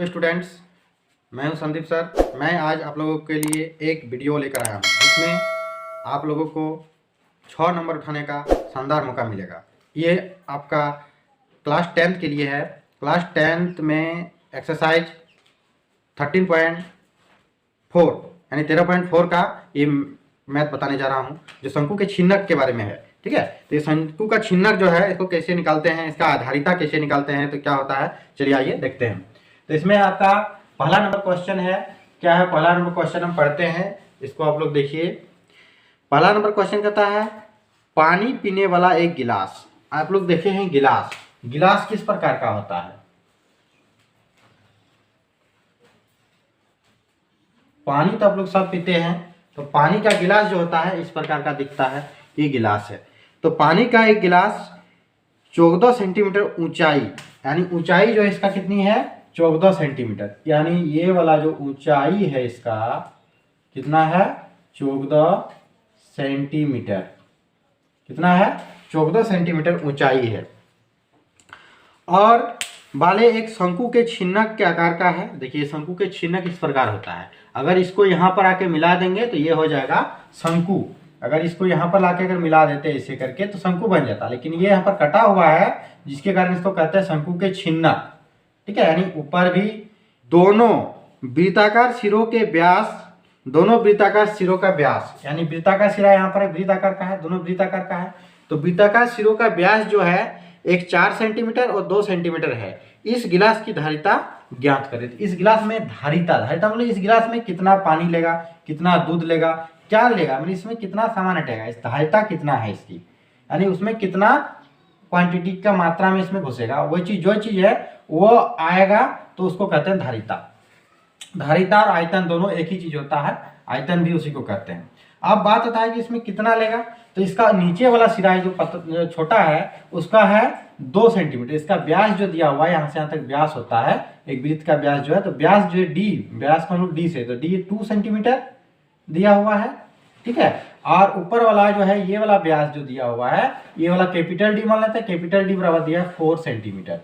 Students, मैं हूं Sandeep sir. मैं आज आप लोगों के लिए एक वीडियो लेकर आया हूं जिसमें आप लोगों को 6 नंबर उठाने का शानदार मौका मिलेगा। ये आपका क्लास 10th के लिए है। क्लास 10th में एक्सरसाइज 13.4 यानी 13.4 का ये मैथ बताने जा रहा हूँ जो शंकु के छिन्नक के बारे में है। ठीक है, तो ये शंकु का छिन्नक जो है इसको कैसे निकालते हैं, इसका आधारिता कैसे निकालते हैं, तो क्या होता है चलिए आइए देखते हैं। तो इसमें आपका पहला नंबर क्वेश्चन है। क्या है पहला नंबर क्वेश्चन, हम पढ़ते हैं इसको, आप लोग देखिए। पहला नंबर क्वेश्चन कहता है पानी पीने वाला एक गिलास। आप लोग देखे हैं गिलास, गिलास किस प्रकार का होता है? पानी तो आप लोग सब पीते हैं, तो पानी का गिलास जो होता है इस प्रकार का दिखता है, ये गिलास है। तो पानी का एक गिलास 14 सेंटीमीटर ऊंचाई, यानी ऊंचाई जो है इसका कितनी है 14 सेंटीमीटर, यानी ये वाला जो ऊंचाई है इसका कितना है 14 सेंटीमीटर। कितना है 14 सेंटीमीटर ऊंचाई है। और वाले एक शंकु के छिन्नक के आकार का है। देखिए शंकु के छिन्नक इस प्रकार होता है। अगर इसको यहाँ पर आके मिला देंगे तो ये हो जाएगा शंकु। अगर इसको यहाँ पर लाके अगर मिला देते ऐसे करके तो शंकु बन जाता, लेकिन ये यहाँ पर कटा हुआ है जिसके कारण इसको कहते हैं शंकु के छिन्नक। ठीक है, यानी ऊपर भी दोनों वृत्ताकार सिरों के व्यास, दोनों वृत्ताकार सिरों का व्यास, यानी वृत्ताकार सिरा यहाँ पर वृत्ताकार का है, दोनों वृत्ताकार का है, तो वृत्ताकार सिरों का व्यास जो है एक 4 सेंटीमीटर और 2 सेंटीमीटर है। इस गिलास की धारिता ज्ञात करें। तो इस गिलास में धारिता, धारिता मतलब इस गिलास में कितना पानी लेगा, कितना दूध लेगा, क्या लेगा, मतलब इसमें कितना सामान हटेगा, इस धारिता कितना है इसकी, यानी उसमें कितना क्वांटिटी का मात्रा में इसमें घुसेगा, वो चीज जो चीज है वो आएगा, तो उसको कहते हैं धारिता। धारिता और आयतन दोनों एक ही चीज होता है, आयतन भी उसी को कहते हैं। अब बात होता है कि इसमें कितना लेगा, तो इसका नीचे वाला सिरा जो छोटा है उसका है 2 सेंटीमीटर। इसका व्यास जो दिया हुआ है यहाँ से यहाँ तक व्यास होता है, एक वृत्त का व्यास जो है, तो व्यास जो है डी, व्यास का हम लोग डी से, तो डी 2 सेंटीमीटर दिया हुआ है। ठीक है, और ऊपर वाला जो है ये वाला व्यास जो दिया हुआ है, ये वाला कैपिटल डी मान लेते हैं, कैपिटल डी बराबर दिया है 4 सेंटीमीटर।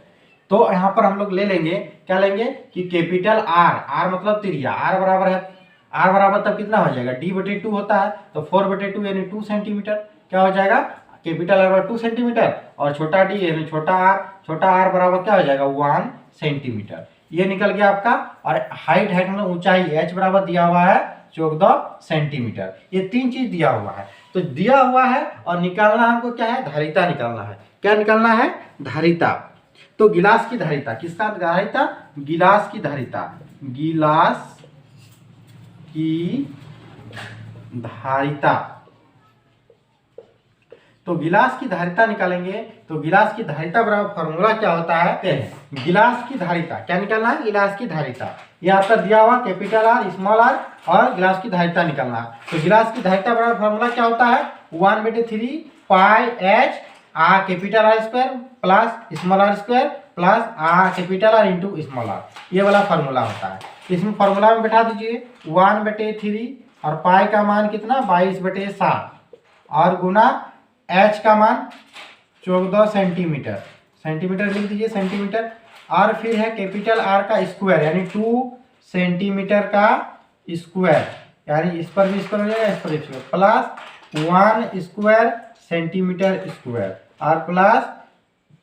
तो यहाँ पर हम लोग ले लेंगे, क्या लेंगे कि कैपिटल आर, आर मतलब त्रिज्या, आर बराबर है, आर बराबर तब कितना हो जाएगा d/2 होता है, तो 4/2 यानी 2 सेंटीमीटर क्या हो जाएगा, कैपिटल आर 2 सेंटीमीटर और छोटा डी यानी छोटा आर बराबर क्या हो जाएगा 1 सेंटीमीटर। ये निकल गया आपका। और हाइट मतलब ऊंचाई h बराबर दिया हुआ है 14 सेंटीमीटर। ये 3 चीज दिया हुआ है, तो दिया हुआ है और निकालना हमको क्या है, धारिता निकालना है। क्या निकालना है, धारिता। तो गिलास की धारिता, किसका धारिता, गिलास की धारिता, गिलास की धारिता। तो गिलास की धारिता निकालेंगे, तो गिलास की धारिता बराबर फॉर्मूला क्या होता है, गिलास की धारिता क्या निकालना है, गिलास की धारिता। ये आपका दिया हुआ कैपिटल आर, स्मॉल आर और गिलास की धारिता निकालना है। तो गिलास की धारिता बराबर फॉर्मूला क्या होता है 1/3 pi H R capital R square plus small R square plus R capital R into small R, ये वाला फॉर्मूला होता है। इसमें फॉर्मूला में बैठा दीजिए 1/3 और पाई का मान कितना 22/7 और गुना एच का मान 14 सेंटीमीटर, सेंटीमीटर लिख दीजिए सेंटीमीटर, और फिर है कैपिटल आर का स्क्वायर यानी 2 सेंटीमीटर का स्क्वायर, यानी इस पर भी स्क्वायर हो जाएगा, इस पर भी square, plus 1 square centimetre square और प्लस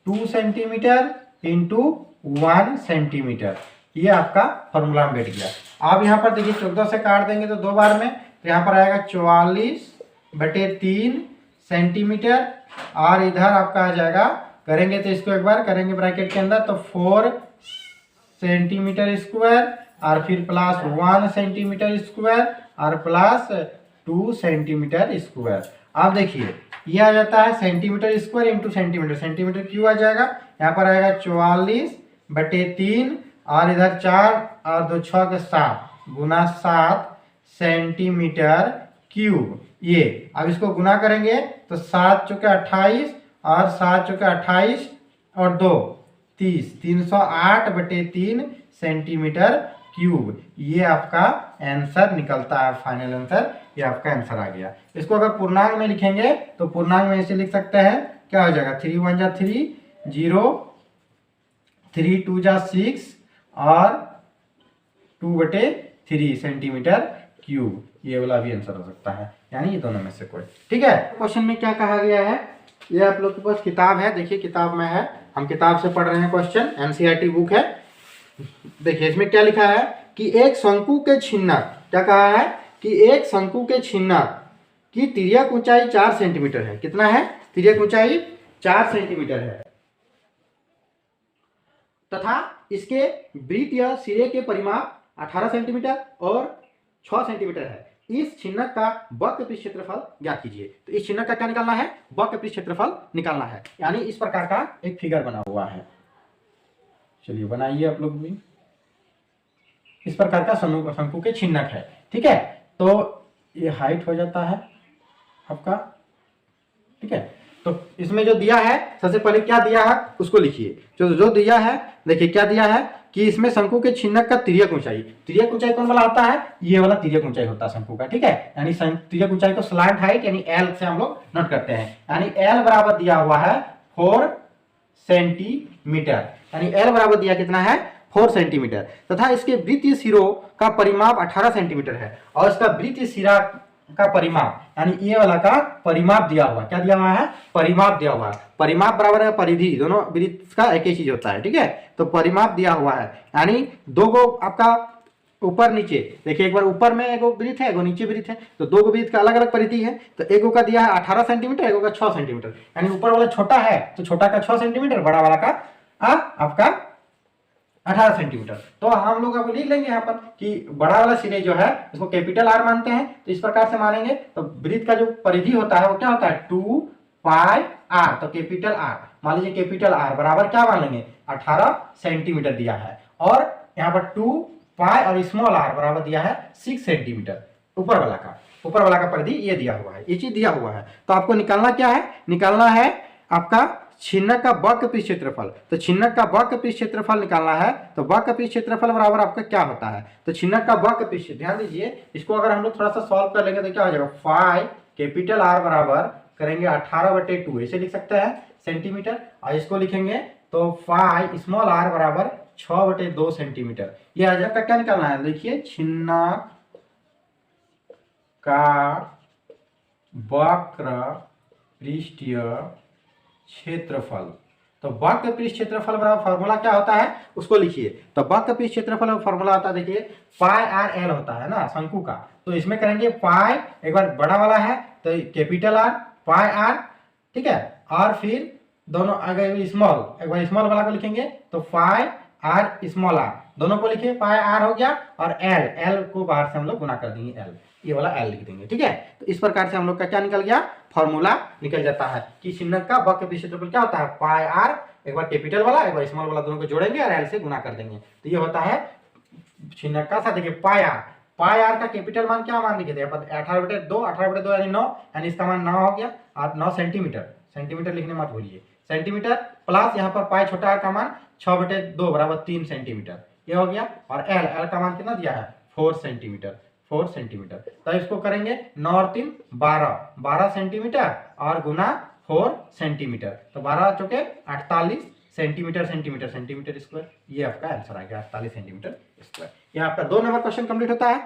2 सेंटीमीटर इंटू 1 सेंटीमीटर। ये आपका फॉर्मूला में बैठ गया। आप यहाँ पर देखिए 14 से काट देंगे तो 2 बार में, तो यहाँ पर आएगा 44/3 सेंटीमीटर और इधर आपका आ जाएगा, करेंगे तो इसको एक बार करेंगे ब्रैकेट के अंदर, तो 4 सेंटीमीटर स्क्वायर और फिर प्लस 1 सेंटीमीटर स्क्वायर और प्लस 2 सेंटीमीटर स्क्वायर। आप देखिए ये आ जाता है centimetre square into centimetre, centimetre क्यों आ जाएगा, यहाँ पर आएगा 44/3 और इधर 4 और 2 6 के 7 गुना 7 सेंटीमीटर क्यूब। ये अब इसको गुना करेंगे तो 7 चौके 28 और 7 चौके 28 और 2 30, 308/3 सेंटीमीटर क्यूब। ये आपका आंसर निकलता है, फाइनल आंसर ये आपका आंसर आ गया। इसको अगर पूर्णांक में लिखेंगे तो पूर्णांक में ऐसे लिख सकते हैं, क्या हो जाएगा 3 1 3 0, 3 2 6 और 2/3 सेंटीमीटर क्यूब, ये वाला भी आंसर हो सकता है, यानी ये दोनों में से कोई। ठीक है, क्वेश्चन में क्या कहा गया है, ये आप लोग के पास किताब है, देखिए किताब में है, हम किताब से पढ़ रहे हैं क्वेश्चन, एनसीईआरटी बुक है। देखिए इसमें क्या लिखा है कि एक शंकु के छिन्नक, क्या कहा है कि एक शंकु के छिन्नक की तिर्यक ऊंचाई 4 सेंटीमीटर है। कितना है? तिर्यक ऊंचाई 4 सेंटीमीटर है, तथा इसके वृत्त या सिरे के परिमाप 18 सेंटीमीटर और 6 सेंटीमीटर है। इस छिन्नक का वक्र पृष्ठ क्षेत्रफल ज्ञात कीजिए। तो इस छिन्नक का क्या निकालना है? वक्र पृष्ठ क्षेत्रफल निकालना है, यानी इस प्रकार का एक फिगर बना हुआ है। चलिए बनाइए आप लोग भी। इस प्रकार का शंकु के छिन्नक है। ठीक है, तो ये हाइट हो जाता है आपका। ठीक है, तो इसमें जो दिया है, सबसे पहले क्या दिया है उसको लिखिए। जो दिया है, देखिए क्या दिया है कि इसमें शंकु के छिन्नक का तिर्यक ऊंचाई, तिर्यक ऊंचाई कौन वाला आता है? ये वाला तिर्यक ऊंचाई होता है शंकु का। ठीक है, यानी तिर्यक ऊंचाई को स्लैंट हाइट यानी एल से हम लोग नोट करते हैं, यानी एल बराबर दिया हुआ है 4 सेंटीमीटर, यानी एल बराबर दिया कितना है? 4 सेंटीमीटर, तथा इसके वृत्तीय सिरों का परिमाप 18 सेंटीमीटर है, और इसका वृत्तीय सिरा का परिमाप यानी ये वाला का परिमाप दिया हुआ, क्या दिया हुआ है? परिमाप दिया हुआ है। परिमाप बराबर है परिधि, दोनों वृत्त का एक ही चीज होता है। ठीक है, तो परिमाप दिया हुआ है, यानी दो गो आपका ऊपर नीचे, देखिए एक बार ऊपर में एगो वृत्त है, एगो नीचे वृत्त है, तो दो गो वृत्त का अलग अलग परिधि है। तो एगो का दिया है 18 सेंटीमीटर, एगो का 6 सेंटीमीटर, यानी ऊपर वाला छोटा है तो छोटा का 6 सेंटीमीटर, बड़ा वाला का आपका 18 सेंटीमीटर। तो हम लोग अब लिख लेंगे यहाँ पर कि बड़ा वाला सिरे जो है इसको कैपिटल आर मानते हैं, तो इस प्रकार से मानेंगे। तो वृत्त का जो परिधि होता है वो क्या होता है? 2 पाई आर, तो कैपिटल आर मान लीजिए, कैपिटल आर बराबर क्या मान लेंगे? 18 सेंटीमीटर दिया है, और यहाँ पर 2 पाई और स्मॉल आर बराबर दिया है 6 सेंटीमीटर। ऊपर वाला का परिधि ये दिया हुआ है, ये चीज दिया हुआ है। तो आपको निकालना क्या है? निकालना है आपका छिन्नक का वक्र पृष्ठ क्षेत्रफल। तो छिन्नक का वक्र पृष्ठ क्षेत्रफल निकालना है, तो वक्र पृष्ठ क्षेत्रफल बराबर आपका क्या होता है? तो छिन्नक का वक्र पृष्ठ, ध्यान दीजिए, इसको अगर हम लोग थोड़ा सा सॉल्व कर लेंगे तो क्या हो जाएगा? 5 कैपिटल आर बराबर करेंगे 18/2, ऐसे लिख सकते हैं सेंटीमीटर, और इसको लिखेंगे तो 5 स्मॉल आर बराबर 6/2 सेंटीमीटर। ये आ जाएगा। क्या निकालना है? देखिए, छिन्नक का वक्र पृष्ठीय क्षेत्रफल, तो वक्र पृष्ठ क्षेत्रफल बराबर फॉर्मूला क्या होता है उसको लिखिए। तो वक्र पृष्ठ क्षेत्रफल का फॉर्मूला होता है, देखिए पाई आर एल होता है ना शंकु का, तो इसमें करेंगे पाई, एक बार बड़ा वाला है तो कैपिटल आर पाई आर, ठीक है, और फिर दोनों अगर स्मॉल, एक बार स्मॉल वाला को लिखेंगे तो पाई आर स्मॉल आर, दोनों को लिखिए, पाई आर हो गया, और एल, एल को बाहर से हम लोग गुना कर देंगे, एल, ये वाला एल लिख देंगे। ठीक है, तो इस प्रकार से हम लोग का क्या निकल गया? फॉर्मूला निकल जाता है कि छिन्नक का वक्र पृष्ठ क्षेत्रफल क्या होता है? पाई आर, एक बार कैपिटल वाला एक बार स्मॉल वाला, दोनों को जोड़ेंगे और एल से गुना कर देंगे, तो ये होता है छिन्नक का। साथ देखिए पाई आर का कैपिटल मान क्या मान लिखे थे? 18/2, 18/2 यानी 9, यानी इसका मान 9 हो गया। आप 9 सेंटीमीटर, सेंटीमीटर लिखने मत भूलिए, सेंटीमीटर प्लस यहाँ पर पाई छोटा आर का मान 6/2 बराबर 3 सेंटीमीटर, ये हो गया। और एल, एल का मान कितना दिया है? 4 सेंटीमीटर, 4 सेंटीमीटर। तो इसको करेंगे 9 और 3 12, 12 सेंटीमीटर और गुना 4 सेंटीमीटर, तो 12 चौके 48 सेंटीमीटर, सेंटीमीटर, सेंटीमीटर स्क्वायर, ये आपका आंसर आ गया 48 सेंटीमीटर स्क्वायर। ये आपका 2 नंबर क्वेश्चन कंप्लीट होता है।